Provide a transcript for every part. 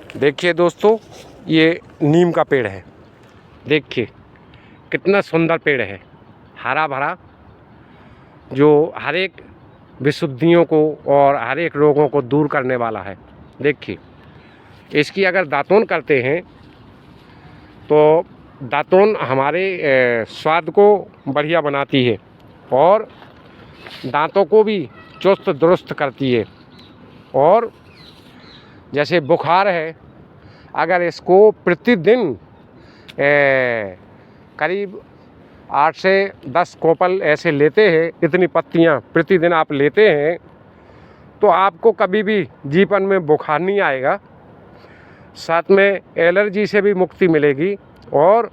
देखिए दोस्तों, ये नीम का पेड़ है। देखिए कितना सुंदर पेड़ है, हरा भरा, जो हर एक विशुद्धियों को और हर एक रोगों को दूर करने वाला है। देखिए इसकी अगर दातून करते हैं तो दातून हमारे स्वाद को बढ़िया बनाती है और दांतों को भी चुस्त दुरुस्त करती है। और जैसे बुखार है, अगर इसको प्रतिदिन करीब 8 से 10 कोपल ऐसे लेते हैं, इतनी पत्तियां प्रतिदिन आप लेते हैं, तो आपको कभी भी जीवन में बुखार नहीं आएगा। साथ में एलर्जी से भी मुक्ति मिलेगी और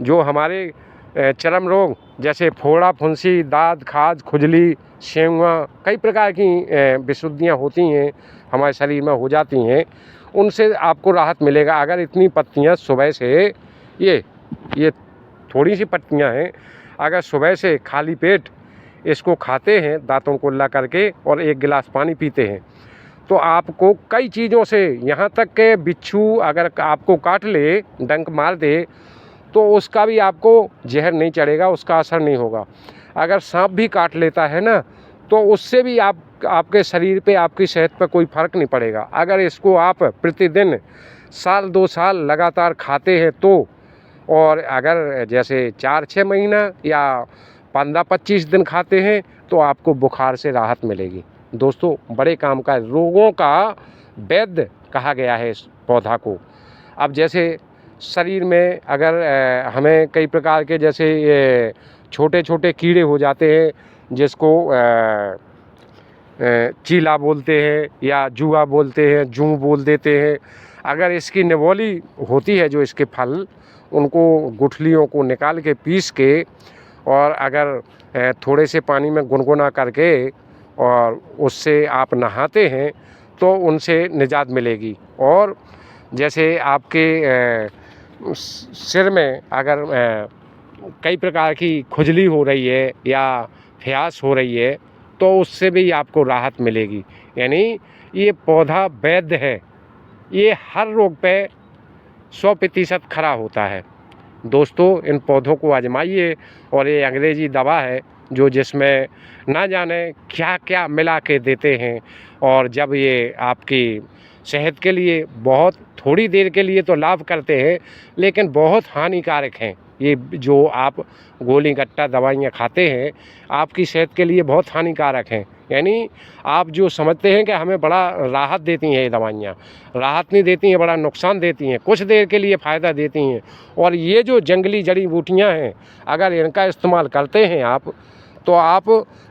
जो हमारे चर्म रोग जैसे फोड़ा, फुंसी, दाद, खाज, खुजली, सेंहुआ, कई प्रकार की विशुद्धियाँ होती हैं हमारे शरीर में हो जाती हैं, उनसे आपको राहत मिलेगा। अगर इतनी पत्तियाँ सुबह से, ये थोड़ी सी पत्तियाँ हैं, अगर सुबह से खाली पेट इसको खाते हैं दांतों को ला करके और 1 गिलास पानी पीते हैं, तो आपको कई चीज़ों से, यहाँ तक के बिच्छू अगर आपको काट ले, डंक मार दे, तो उसका भी आपको जहर नहीं चढ़ेगा, उसका असर नहीं होगा। अगर सांप भी काट लेता है ना, तो उससे भी आपके शरीर पे, आपकी सेहत पे कोई फ़र्क नहीं पड़ेगा। अगर इसको आप प्रतिदिन साल 2 साल लगातार खाते हैं तो, और अगर जैसे 4-6 महीना या 15-25 दिन खाते हैं तो आपको बुखार से राहत मिलेगी। दोस्तों, बड़े काम का, रोगों का वैद्य कहा गया है इस पौधा को। अब जैसे शरीर में अगर हमें कई प्रकार के जैसे ये छोटे छोटे कीड़े हो जाते हैं, जिसको चीला बोलते हैं या जुआ बोलते हैं, जूं बोल देते हैं, अगर इसकी निवोली होती है, जो इसके फल, उनको गुठलियों को निकाल के पीस के और अगर थोड़े से पानी में गुनगुना करके और उससे आप नहाते हैं तो उनसे निजात मिलेगी। और जैसे आपके सिर में अगर कई प्रकार की खुजली हो रही है या फ्यास हो रही है, तो उससे भी आपको राहत मिलेगी। यानी ये पौधा वैद्य है, ये हर रोग पे 100% खरा होता है। दोस्तों, इन पौधों को आजमाइए। और ये अंग्रेज़ी दवा है जो जिसमें ना जाने क्या क्या मिला के देते हैं, और जब ये आपकी सेहत के लिए बहुत थोड़ी देर के लिए तो लाभ करते हैं, लेकिन बहुत हानिकारक हैं। ये जो आप गोली गट्टा दवाइयाँ खाते हैं, आपकी सेहत के लिए बहुत हानिकारक हैं। यानी आप जो समझते हैं कि हमें बड़ा राहत देती हैं, ये दवाइयाँ राहत नहीं देती हैं, बड़ा नुकसान देती हैं। कुछ देर के लिए फ़ायदा देती हैं। और ये जो जंगली जड़ी बूटियाँ हैं, अगर इनका इस्तेमाल करते हैं आप, तो आप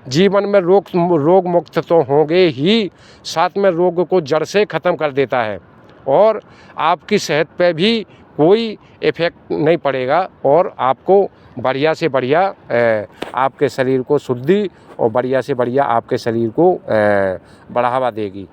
जीवन में रोग मुक्त तो होंगे ही, साथ में रोग को जड़ से ख़त्म कर देता है और आपकी सेहत पे भी कोई इफ़ेक्ट नहीं पड़ेगा, और आपको बढ़िया से बढ़िया आपके शरीर को शुद्धि और बढ़िया से बढ़िया आपके शरीर को बढ़ावा देगी।